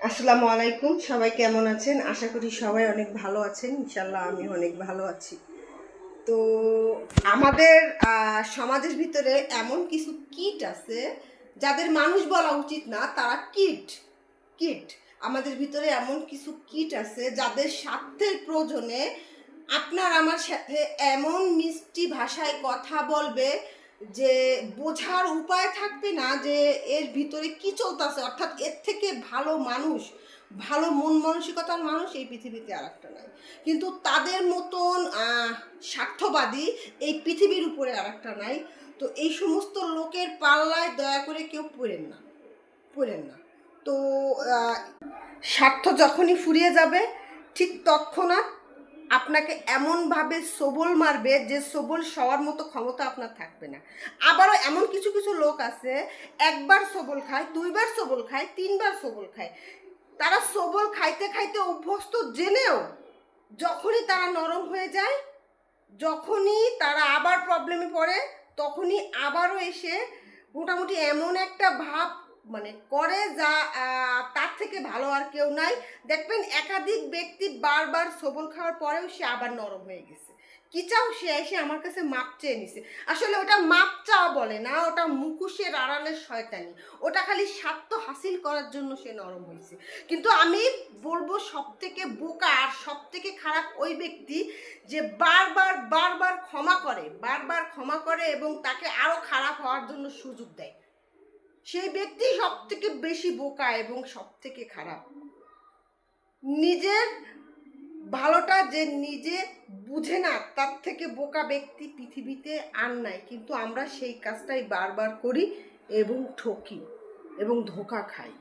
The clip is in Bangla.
আসসালামু আলাইকুম। সবাই কেমন আছেন? আশা করি সবাই অনেক ভালো আছেন। ইনশাল্লাহ আমি অনেক ভালো আছি। তো আমাদের সমাজের ভিতরে এমন কিছু কীট আছে যাদের মানুষ বলা উচিত না, তারা কীট। কীট আমাদের ভিতরে এমন কিছু কীট আছে যাদের স্বার্থের প্রয়োজনে আপনার আমার সাথে এমন মিষ্টি ভাষায় কথা বলবে যে বোঝার উপায় থাকবে না যে এর ভিতরে কি চলতেছে। অর্থাৎ এর থেকে ভালো মানুষ, ভালো মন মানসিকতার মানুষ এই পৃথিবীতে আর একটা নাই। কিন্তু তাদের মতন স্বার্থবাদী এই পৃথিবীর উপরে আর একটা নাই। তো এই সমস্ত লোকের পাল্লায় দয়া করে কেউ পড়েন না। তো স্বার্থ যখনই ফুরিয়ে যাবে ঠিক তৎক্ষণাৎ আপনাকে এমনভাবে সবল মারবে যে সবল সবার মতো ক্ষমতা আপনার থাকবে না। আবারও এমন কিছু কিছু লোক আছে, একবার সবল খায়, দুইবার সবল খায়, তিনবার সবল খায়। তারা সবল খাইতে খাইতে অভ্যস্ত জেনেও যখনই তারা নরম হয়ে যায়, যখনই তারা আবার প্রবলেমে পড়ে, তখনই আবারও এসে মোটামুটি এমন একটা ভাব করে যা তার থেকে ভালো আর কেউ নাই। দেখবেন একাধিক ব্যক্তি বারবার সবল খাওয়ার পরেও সে আবার নরম হয়ে গেছে। কি চাও, সে এসে আমার কাছে মাপ চেয়ে নিছে। আসলে ওটা মাপ চাওয়া বলে না, ওটা মুখোশের আড়ালের শয়তানি। ওটা খালি স্বার্থ হাসিল করার জন্য সে নরম হয়েছে। কিন্তু আমি বলবো সব থেকে বোকা আর সব থেকে খারাপ ওই ব্যক্তি যে বারবার বারবার ক্ষমা করে এবং তাকে আরো খারাপ হওয়ার জন্য সুযোগ দেয়। সেই ব্যক্তি সব থেকে বেশি বোকা এবং সব থেকে খারাপ। নিজের ভালোটা যে নিজে বুঝে না, তার থেকে বোকা ব্যক্তি পৃথিবীতে আর নাই। কিন্তু আমরা সেই কাজটাই বারবার করি এবং ঠকি এবং ধোঁকা খাই।